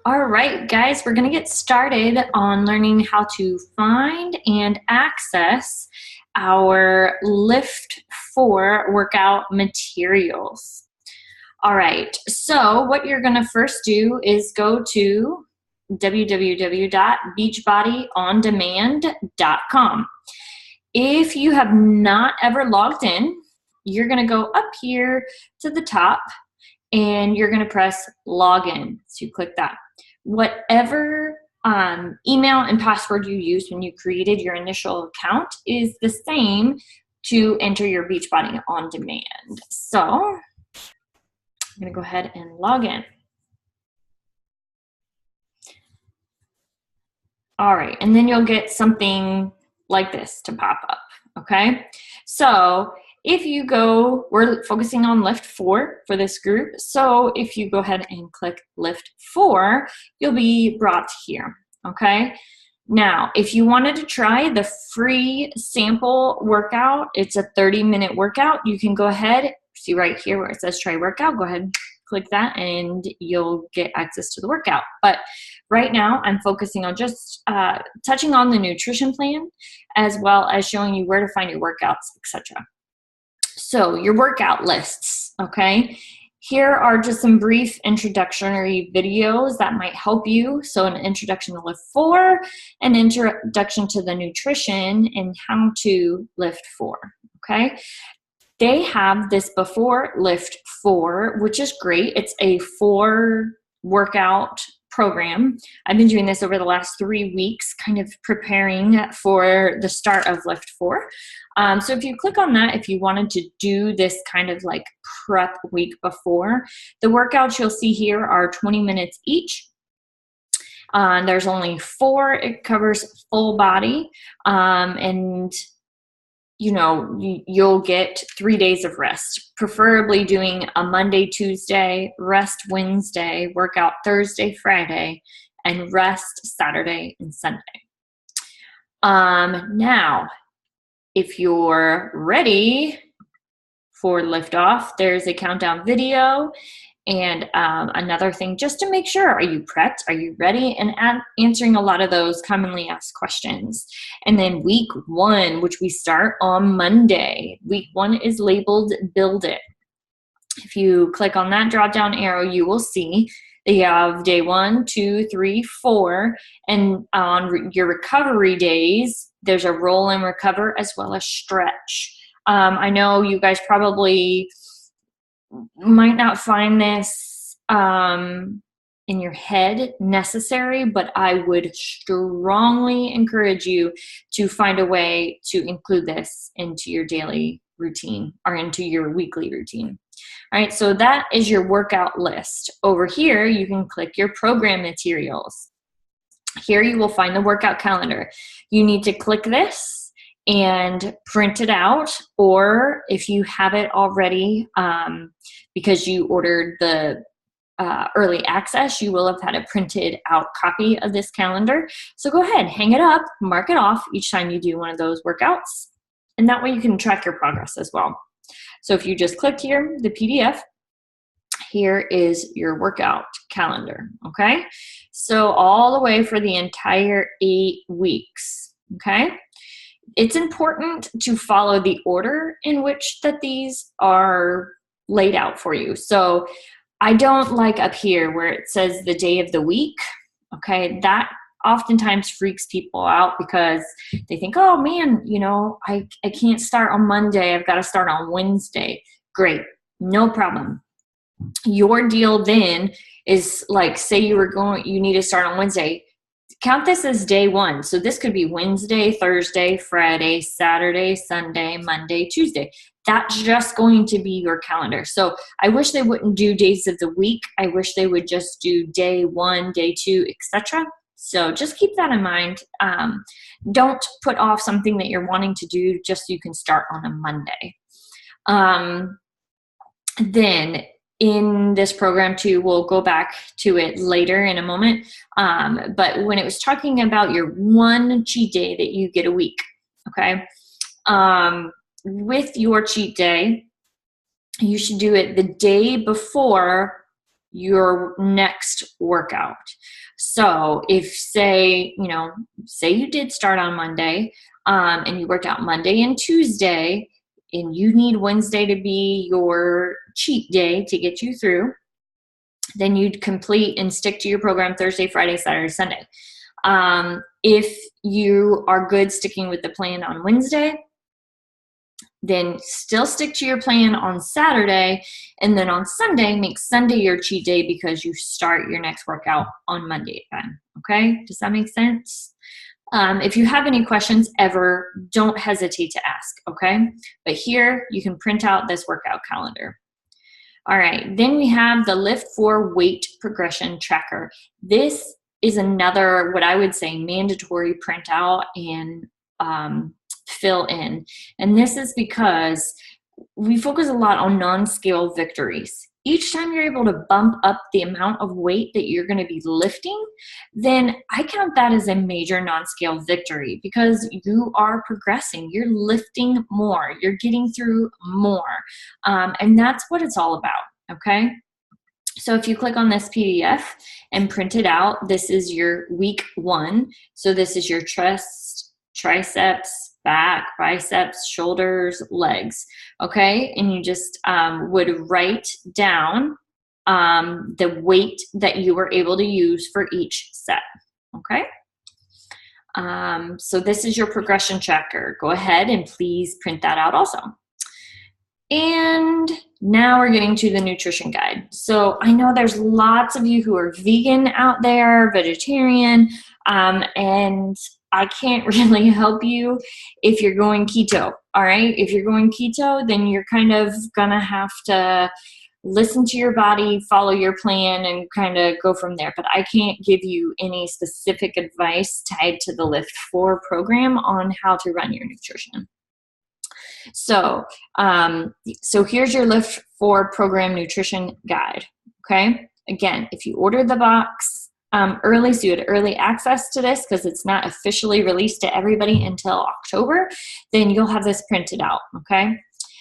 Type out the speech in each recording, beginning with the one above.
All right, guys, we're going to get started on learning how to find and access our Lift4 workout materials. All right, so what you're going to first do is go to www.beachbodyondemand.com. If you have not ever logged in, you're going to go up here to the top and you're going to press login. So you click that. Whatever email and password you used when you created your initial account is the same to enter your Beachbody On Demand. So I'm going to go ahead and log in. All right, and then you'll get something like this to pop up, okay? So if you go, we're focusing on Lift4 for this group. So if you go ahead and click Lift4, you'll be brought here, okay? Now, if you wanted to try the free sample workout, it's a 30-minute workout. You can go ahead, see right here where it says try workout, go ahead, click that, and you'll get access to the workout. But right now, I'm focusing on just touching on the nutrition plan, as well as showing you where to find your workouts, etc. So your workout lists, okay? Here are just some brief introductory videos that might help you. So an introduction to Lift4, an introduction to the nutrition, and how to Lift4, okay? They have this before Lift4, which is great. It's a 4-workout program. I've been doing this over the last 3 weeks, kind of preparing for the start of Lift4. So if you click on that, if you wanted to do this kind of like prep week before, the workouts you'll see here are 20 minutes each. There's only 4. It covers full body, and you know, you'll get 3 days of rest, preferably doing a Monday, Tuesday, rest Wednesday, workout Thursday, Friday, and rest Saturday and Sunday. Now, if you're ready for liftoff, there's a countdown video. And another thing, just to make sure, are you prepped? Are you ready? And answering a lot of those commonly asked questions. And then week 1, which we start on Monday. Week 1 is labeled Build It. If you click on that drop-down arrow, you will see that you have day 1, 2, 3, 4. And on your recovery days, there's a roll and recover as well as stretch. I know you guys probably might not find this in your head necessary, but I would strongly encourage you to find a way to include this into your daily routine or into your weekly routine. All right, so that is your workout list. Over here, you can click your program materials. Here you will find the workout calendar. You need to click this and print it out, or if you have it already because you ordered the early access, you will have had a printed out copy of this calendar. So go ahead, hang it up, mark it off each time you do one of those workouts, and that way you can track your progress as well. So if you just click here, the PDF, here is your workout calendar, okay? So all the way for the entire 8 weeks, okay? It's important to follow the order in which that these are laid out for you. So I don't like up here where it says the day of the week, okay? That oftentimes freaks people out because they think, oh man, you know, I can't start on Monday, I've got to start on Wednesday. Great, no problem. Your deal then is like, say you need to start on Wednesday, count this as day 1. So this could be Wednesday, Thursday, Friday, Saturday, Sunday, Monday, Tuesday. That's just going to be your calendar. So I wish they wouldn't do days of the week. I wish they would just do day 1, day 2, etc. So just keep that in mind. Don't put off something that you're wanting to do just so you can start on a Monday. Then in this program too, we'll go back to it later in a moment, but when it was talking about your 1 cheat day that you get a week, okay, with your cheat day, you should do it the day before your next workout. So if say you did start on Monday, and you worked out Monday and Tuesday, and you need Wednesday to be your cheat day to get you through, then you'd complete and stick to your program Thursday, Friday, Saturday, Sunday. If you are good sticking with the plan on Wednesday, then still stick to your plan on Saturday, and then on Sunday, make Sunday your cheat day because you start your next workout on Monday again. Okay, does that make sense? If you have any questions ever, don't hesitate to ask, okay? But here, you can print out this workout calendar. All right, then we have the Lift4 weight progression tracker. This is another, what I would say, mandatory printout and fill in. And this is because we focus a lot on non-scale victories. Each time you're able to bump up the amount of weight that you're going to be lifting, then I count that as a major non-scale victory because you are progressing. You're lifting more. You're getting through more. And that's what it's all about, okay? So if you click on this PDF and print it out, this is your week 1. So this is your chest, triceps, back, biceps, shoulders, legs, okay? And you just would write down the weight that you were able to use for each set, okay? So this is your progression tracker. Go ahead and please print that out also. And now we're getting to the nutrition guide. So I know there's lots of you who are vegan out there, vegetarian, and I can't really help you if you're going keto, all right? If you're going keto, then you're kind of gonna have to listen to your body, follow your plan, and kind of go from there. But I can't give you any specific advice tied to the Lift4 program on how to run your nutrition. So, so here's your Lift4 program nutrition guide, okay? Again, if you ordered the box early, so you had early access to this because it's not officially released to everybody until October, then you'll have this printed out, okay?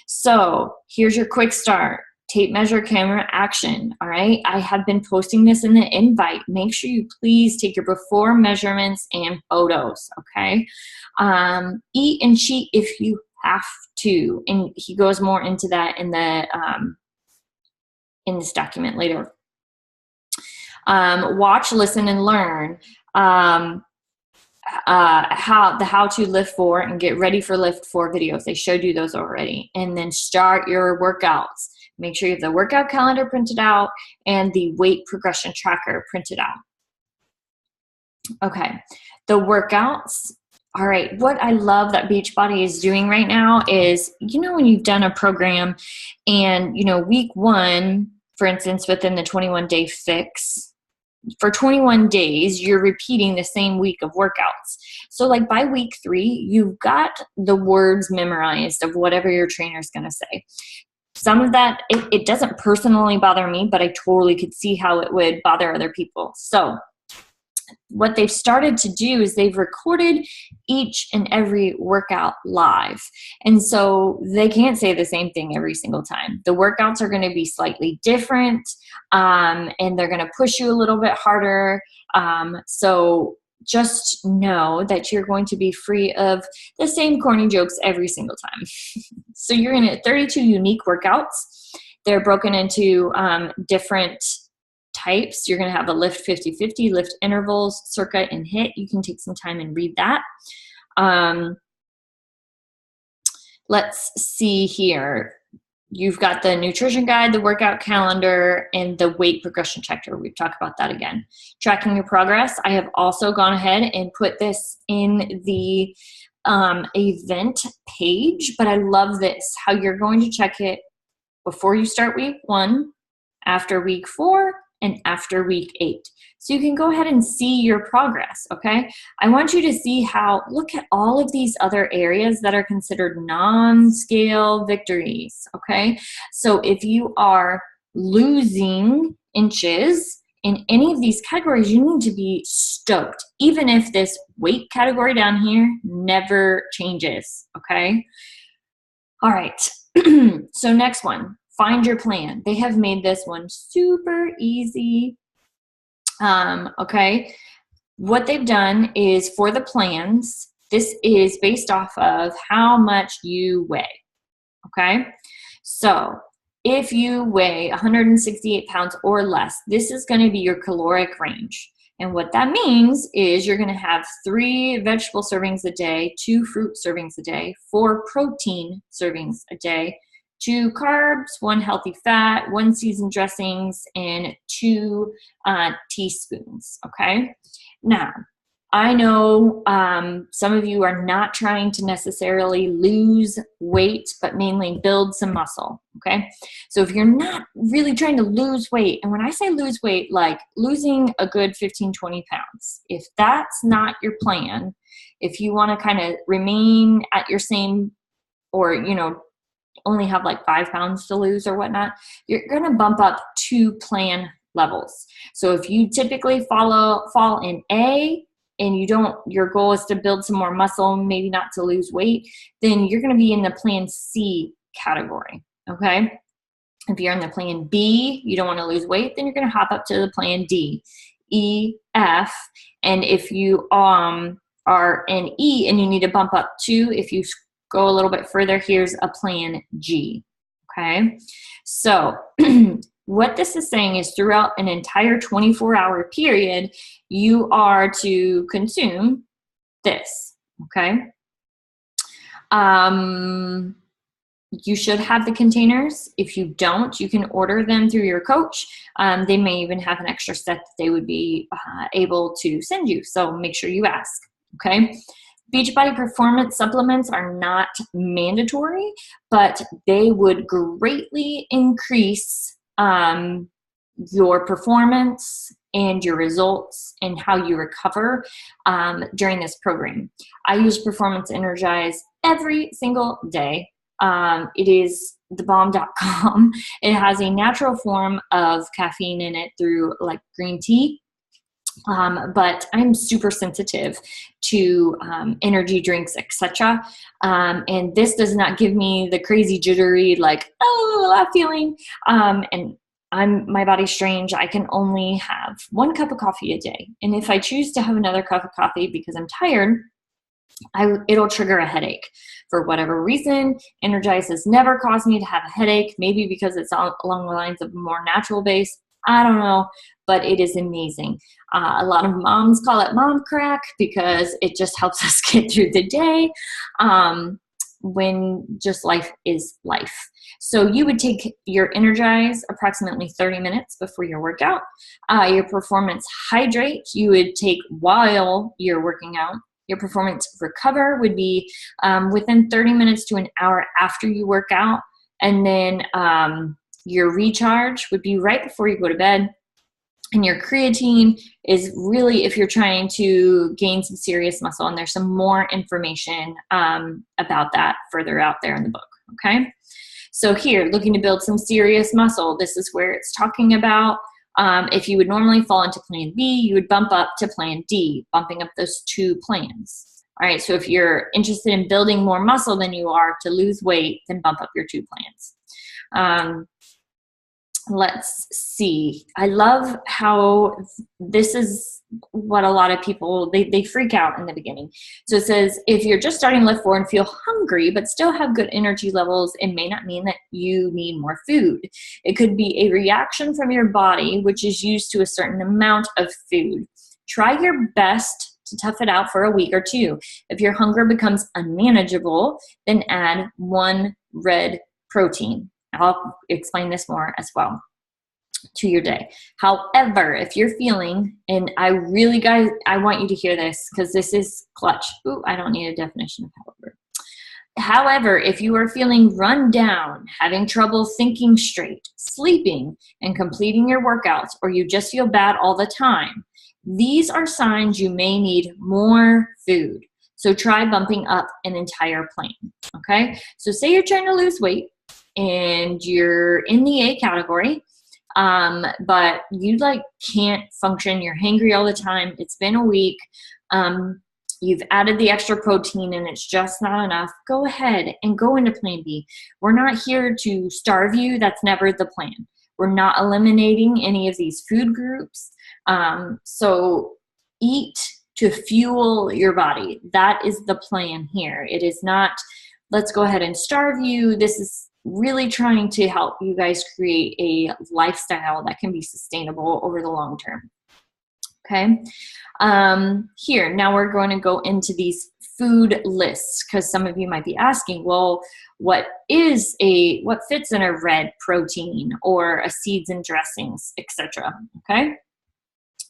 So here's your quick start. Tape measure, camera, action, all right? I have been posting this in the invite. Make sure you please take your before measurements and photos, okay? Eat and cheat if you have to, and he goes more into that in the in this document later. Watch, listen, and learn how to Lift4 and get ready for Lift4 videos. They showed you those already. And then start your workouts. Make sure you have the workout calendar printed out and the weight progression tracker printed out. Okay, the workouts. All right, what I love that Beachbody is doing right now is, when you've done a program and, week 1, for instance, within the 21-day fix, for 21 days, you're repeating the same week of workouts. So like by week 3, you've got the words memorized of whatever your trainer is going to say. Some of that, it doesn't personally bother me, but I totally could see how it would bother other people. So what they've started to do is they've recorded each and every workout live. And so they can't say the same thing every single time. The workouts are going to be slightly different, and they're going to push you a little bit harder. So just know that you're going to be free of the same corny jokes every single time. So you're going to get 32 unique workouts. They're broken into different types. You're going to have a lift 50-50, lift intervals, circuit, and hit. You can take some time and read that. Let's see here. You've got the nutrition guide, the workout calendar, and the weight progression checker. We've talked about that again. Tracking your progress. I have also gone ahead and put this in the event page, but I love this, how you're going to check it before you start week 1, after week 4, and after week 8. So you can go ahead and see your progress, okay? I want you to see how, look at all of these other areas that are considered non-scale victories, okay? So if you are losing inches in any of these categories, you need to be stoked, even if this weight category down here never changes, okay? All right, so next one. find your plan. They have made this one super easy. Okay. What they've done is for the plans, this is based off of how much you weigh. Okay. So if you weigh 168 pounds or less, this is going to be your caloric range. And what that means is you're going to have 3 vegetable servings a day, 2 fruit servings a day, 4 protein servings a day, 2 carbs, 1 healthy fat, 1 seasoned dressings, and 2 teaspoons. Okay. Now, I know some of you are not trying to necessarily lose weight, but mainly build some muscle, okay? So if you're not really trying to lose weight, and when I say lose weight, like losing a good 15, 20 pounds, if that's not your plan, if you want to kind of remain at your same, or, you know, only have like 5 pounds to lose or whatnot, you're going to bump up 2 plan levels. So if you typically fall in A, and your goal is to build some more muscle, maybe not to lose weight, then you're going to be in the plan C category, okay? If you're in the plan B, you don't want to lose weight, then you're going to hop up to the plan D, E, F, and if you are in E and you need to bump up 2, if you go a little bit further, here's a plan G, okay? So what this is saying is throughout an entire 24-hour period, you are to consume this, okay? You should have the containers. If you don't, you can order them through your coach. They may even have an extra set that they would be able to send you, so make sure you ask, okay? Beachbody performance supplements are not mandatory, but they would greatly increase your performance and your results and how you recover during this program. I use Performance Energize every single day. It is thebomb.com. It has a natural form of caffeine in it through like green tea. But I'm super sensitive to energy drinks, etc. And this does not give me the crazy jittery, like, oh, that feeling. And my body's strange. I can only have 1 cup of coffee a day. And if I choose to have another cup of coffee because I'm tired, it'll trigger a headache. For whatever reason, Energize has never caused me to have a headache, maybe because it's along the lines of a more natural base. I don't know, but it is amazing. A lot of moms call it mom crack because it just helps us get through the day when just life is life. So you would take your Energize approximately 30 minutes before your workout. Your Performance Hydrate you would take while you're working out. Your Performance Recover would be within 30 minutes to an hour after you work out. And then your Recharge would be right before you go to bed. And your Creatine is really if you're trying to gain some serious muscle, and there's some more information about that further out there in the book, okay? So here, looking to build some serious muscle, this is where it's talking about if you would normally fall into plan B, you would bump up to plan D, bumping up those 2 plans. All right, so if you're interested in building more muscle than you are to lose weight, then bump up your 2 plans. Let's see. I love how this is what a lot of people, they freak out in the beginning. So it says, if you're just starting Lift 4 and feel hungry, but still have good energy levels, it may not mean that you need more food. It could be a reaction from your body, which is used to a certain amount of food. Try your best to tough it out for a week or 2. If your hunger becomes unmanageable, then add 1 red protein. I'll explain this more as well to your day. However, if you're feeling, and I really, guys, I want you to hear this because this is clutch. Ooh, I don't need a definition of however. However, if you are feeling run down, having trouble thinking straight, sleeping, and completing your workouts, or you just feel bad all the time, these are signs you may need more food. So try bumping up an entire plan, okay? So say you're trying to lose weight, and you're in the A category, but you like can't function, you're hangry all the time, it's been a week, you've added the extra protein and it's just not enough, go ahead and go into plan B. We're not here to starve you. That's never the plan. We're not eliminating any of these food groups. So eat to fuel your body. That is the plan here. It is not, let's go ahead and starve you. This is really trying to help you guys create a lifestyle that can be sustainable over the long term. Okay. Here, now we're going to go into these food lists, because some of you might be asking, well, what fits in a red protein or a seeds and dressings, etc. Okay.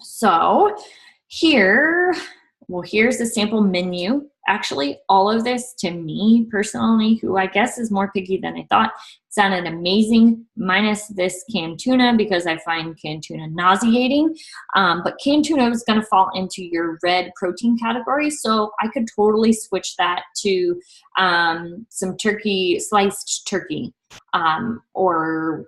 So here, well, here's the sample menu. Actually, all of this, to me personally, who I guess is more picky than I thought, sounded amazing, minus this canned tuna, because I find canned tuna nauseating. But canned tuna is going to fall into your red protein category, so I could totally switch that to some turkey, sliced turkey, or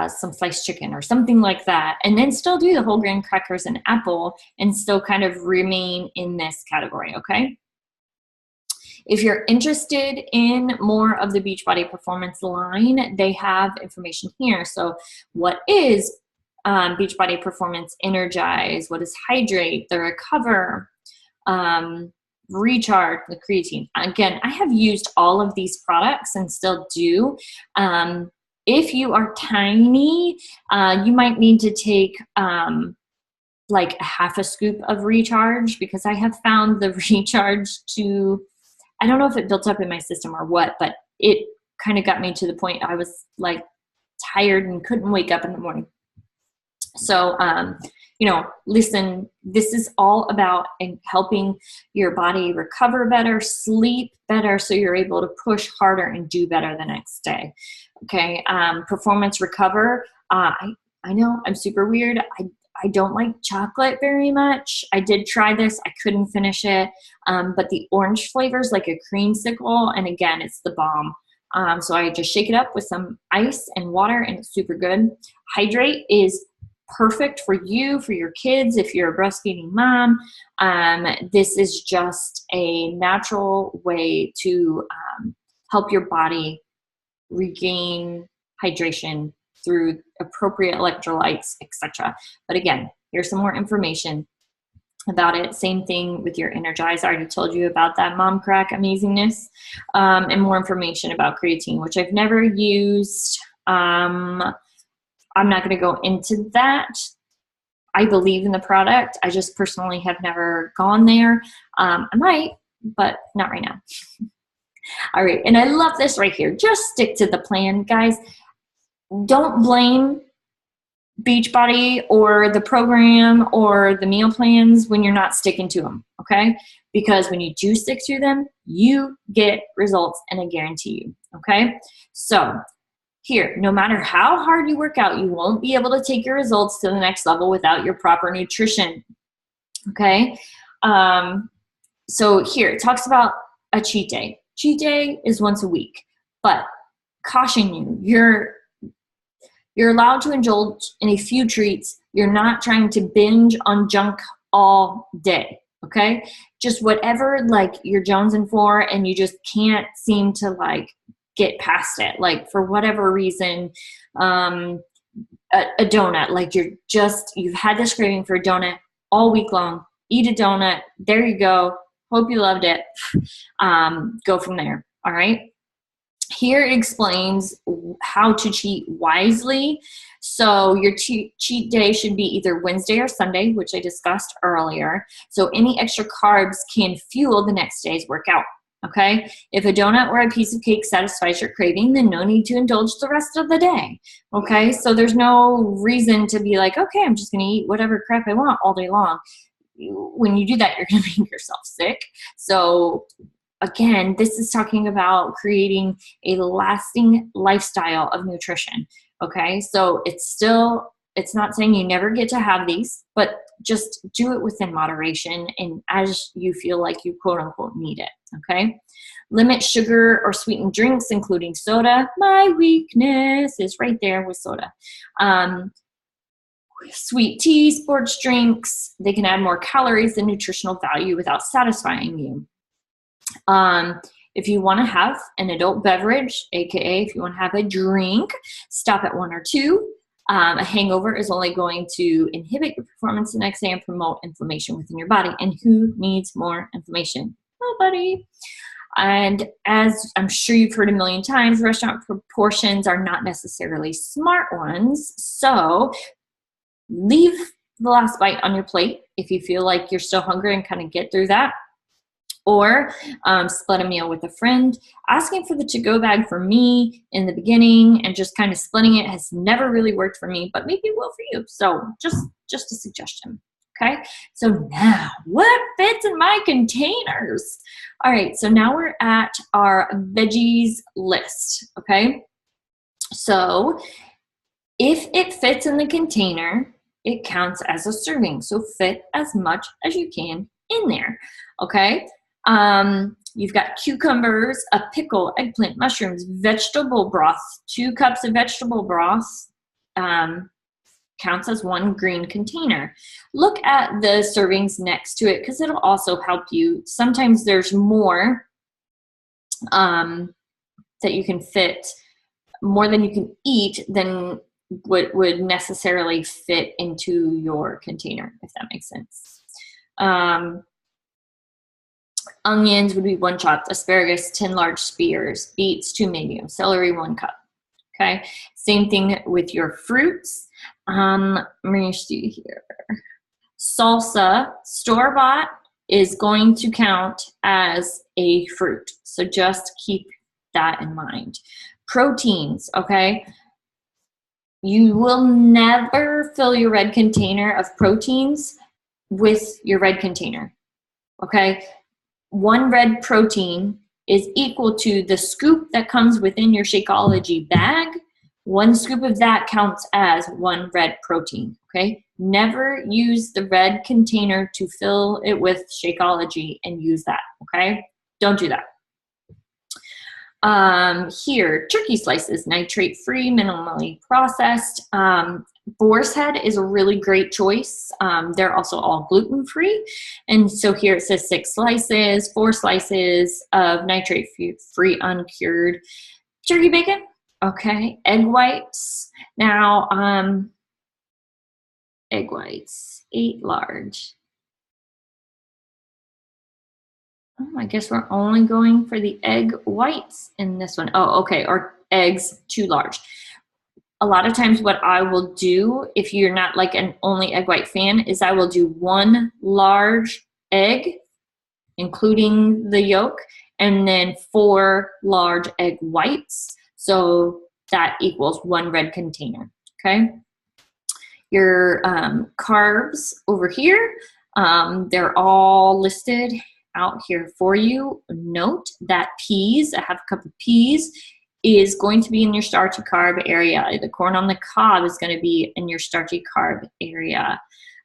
some sliced chicken or something like that, and then still do the whole grain crackers and apple and still kind of remain in this category, okay? If you're interested in more of the Beachbody Performance line, they have information here. So what is Beachbody Performance Energize? What is Hydrate, the Recover, Recharge, the creatine? Again, I have used all of these products and still do. If you are tiny, you might need to take like a half a scoop of Recharge, because I have found the Recharge to, I don't know if it built up in my system or what, but it kind of got me to the point I was like tired and couldn't wake up in the morning. So, you know, listen, this is all about helping your body recover better, sleep better, so you're able to push harder and do better the next day. Okay, Performance Recover. I know I'm super weird. I don't like chocolate very much. I did try this. I couldn't finish it. But the orange flavor is like a creamsicle, and again, it's the bomb. So I just shake it up with some ice and water, and it's super good. Hydrate is perfect for you, for your kids, if you're a breastfeeding mom. This is just a natural way to help your body regain hydration through appropriate electrolytes, etc. But again, here's some more information about it. Same thing with your Energize. I already told you about that mom crack amazingness, and more information about creatine, which I've never used. I'm not going to go into that. I believe in the product. I just personally have never gone there. I might, but not right now. All right, and I love this right here. Just stick to the plan, guys. Don't blame Beachbody or the program or the meal plans when you're not sticking to them, okay? Because when you do stick to them, you get results, and I guarantee you, okay? So here, no matter how hard you work out, you won't be able to take your results to the next level without your proper nutrition, okay? So here, it talks about a cheat day. Cheat day is once a week, but caution you, you're allowed to indulge in a few treats. You're not trying to binge on junk all day, okay? Just whatever like you're jonesing for and you just can't seem to like get past it. Like for whatever reason, a donut, like you've had this craving for a donut all week long. Eat a donut. There you go. Hope you loved it. Go from there. All right. Here it explains how to cheat wisely. So your cheat day should be either Wednesday or Sunday, which I discussed earlier. So any extra carbs can fuel the next day's workout. Okay. If a donut or a piece of cake satisfies your craving, then no need to indulge the rest of the day. Okay. So there's no reason to be like, okay, I'm just going to eat whatever crap I want all day long. When you do that, you're going to make yourself sick. So again, this is talking about creating a lasting lifestyle of nutrition. Okay. So it's not saying you never get to have these, but just do it within moderation and as you feel like you quote unquote need it. Okay. Limit sugar or sweetened drinks, including soda. My weakness is right there with soda. sweet tea, sports drinks. They can add more calories than nutritional value without satisfying you. If you want to have an adult beverage, aka if you want to have a drink, stop at 1 or 2. A hangover is only going to inhibit your performance the next day and promote inflammation within your body. And who needs more inflammation? Nobody. And as I'm sure you've heard a million times, restaurant proportions are not necessarily smart ones. So leave the last bite on your plate if you feel like you're still hungry and kind of get through that. Or split a meal with a friend. Asking for the to-go bag for me in the beginning and just kind of splitting it has never really worked for me, but maybe it will for you. So just a suggestion. Okay, so now what fits in my containers? All right, so now we're at our veggies list. Okay, so if it fits in the container, it counts as a serving. So fit as much as you can in there. Okay. You've got cucumbers, a pickle, eggplant, mushrooms, vegetable broth. 2 cups of vegetable broth counts as 1 green container. Look at the servings next to it because it'll also help you. Sometimes there's more that you can fit, more than you can eat than what would necessarily fit into your container, if that makes sense. Onions would be 1 chopped, asparagus 10 large spears, beets 2 medium, celery 1 cup. Okay, same thing with your fruits. Let me see here. Salsa, store-bought, is going to count as a fruit. So just keep that in mind. Proteins, okay? You will never fill your red container of proteins with your red container, okay? 1 red protein is equal to the scoop that comes within your Shakeology bag. 1 scoop of that counts as 1 red protein, okay? Never use the red container to fill it with Shakeology and use that, okay? Don't do that. Here, turkey slices, nitrate-free, minimally processed. Boar's head is a really great choice. They're also all gluten-free. And so here it says 6 slices, 4 slices of nitrate-free uncured turkey bacon. Okay, egg whites. Now, egg whites, 8 large. I guess we're only going for the egg whites in this one. Oh, okay, or eggs 2 large. A lot of times what I will do, if you're not like an only egg white fan, is I will do 1 large egg, including the yolk, and then 4 large egg whites. So that equals 1 red container, okay? Your carbs over here, they're all listed out here for you. Note that peas, a half cup of peas, is going to be in your starchy carb area. The corn on the cob is going to be in your starchy carb area.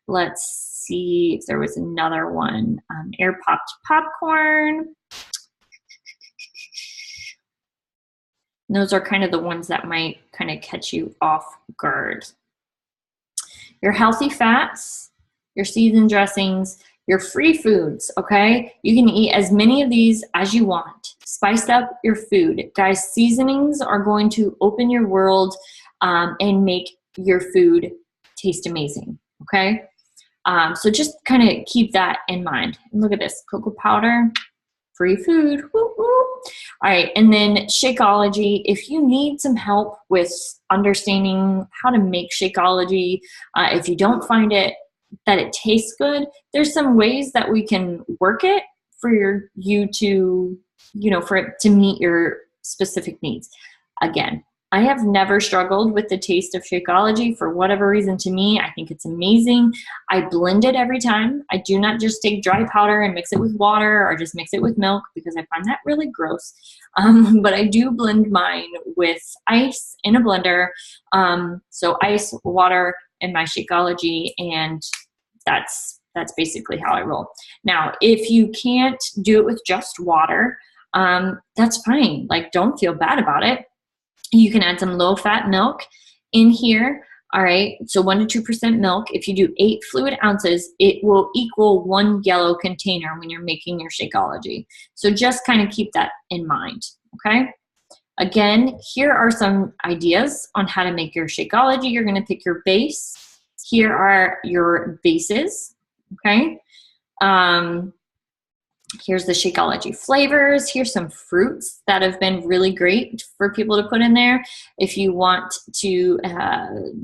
Let's see if there was another one. Air popped popcorn. And those are kind of the ones that might kind of catch you off guard. Your healthy fats, your seasoned dressings, your free foods, okay? You can eat as many of these as you want. Spice up your food. Guys, seasonings are going to open your world and make your food taste amazing, okay? So just kind of keep that in mind. And look at this, cocoa powder, free food, woo woo. All right, and then Shakeology. If you need some help with understanding how to make Shakeology, if you don't find it that it tastes good, there's some ways that we can work it for you to, for it to meet your specific needs. Again, I have never struggled with the taste of Shakeology for whatever reason. To me, I think it's amazing. I blend it every time. I do not just take dry powder and mix it with water or just mix it with milk because I find that really gross. But I do blend mine with ice in a blender. So ice, water, and my Shakeology, and that's basically how I roll. Now, if you can't do it with just water, that's fine. Like, don't feel bad about it. You can add some low-fat milk in here. All right, so 1 to 2% milk. If you do 8 fluid ounces, it will equal 1 yellow container when you're making your Shakeology. So just kind of keep that in mind, okay? Again, here are some ideas on how to make your Shakeology. You're gonna pick your base. Here are your bases, okay? Here's the Shakeology flavors. Here's some fruits that have been really great for people to put in there. If you want to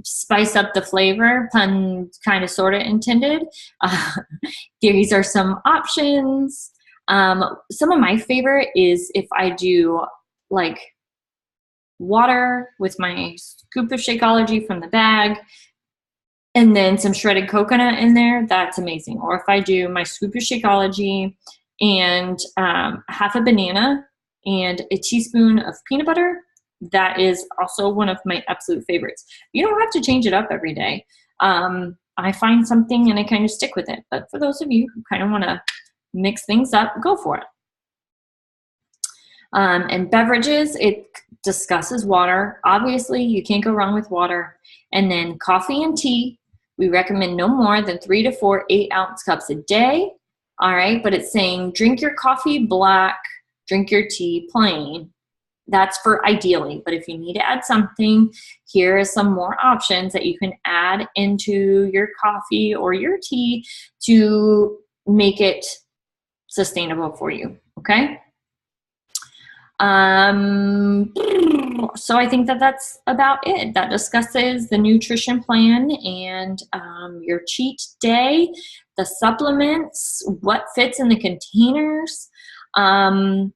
spice up the flavor, pun kind of sort of intended, these are some options. Some of my favorite is if I do like water with my scoop of Shakeology from the bag, and then some shredded coconut in there, that's amazing. Or if I do my scoop of Shakeology and half a banana and a teaspoon of peanut butter, that is also one of my absolute favorites. You don't have to change it up every day. I find something and I kind of stick with it. But for those of you who kind of want to mix things up, go for it. And beverages, it discusses water. Obviously, you can't go wrong with water. And then coffee and tea. We recommend no more than 3 to 4 8-ounce cups a day. All right, but it's saying drink your coffee black, drink your tea plain. That's for ideally, but if you need to add something, here are some more options that you can add into your coffee or your tea to make it sustainable for you, okay? So I think that that's about it. That discusses the nutrition plan and your cheat day, the supplements, what fits in the containers, and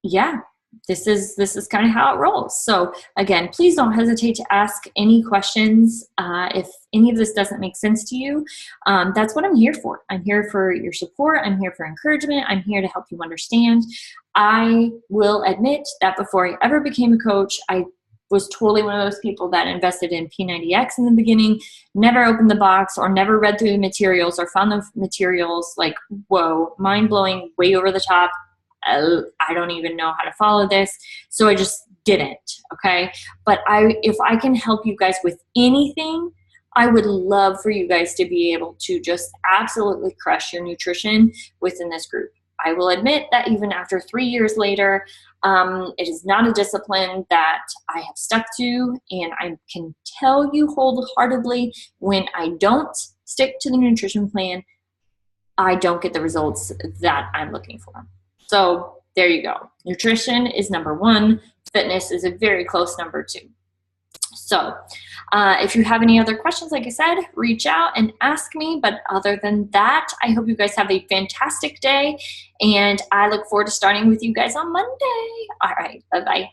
yeah, this is kind of how it rolls. So again, please don't hesitate to ask any questions if any of this doesn't make sense to you. That's what I'm here for. I'm here for your support. I'm here for encouragement. I'm here to help you understand. I will admit that before I ever became a coach, I was totally one of those people that invested in P90X in the beginning, never opened the box or never read through the materials or found the materials like, whoa, mind-blowing, way over the top. I don't even know how to follow this. So I just didn't, okay? But if I can help you guys with anything, I would love for you guys to be able to just absolutely crush your nutrition within this group. I will admit that even after 3 years later, it is not a discipline that I have stuck to, and I can tell you wholeheartedly when I don't stick to the nutrition plan, I don't get the results that I'm looking for. So there you go. Nutrition is number 1. Fitness is a very close number 2. So if you have any other questions, like I said, reach out and ask me. But other than that, I hope you guys have a fantastic day. And I look forward to starting with you guys on Monday. All right. Bye-bye.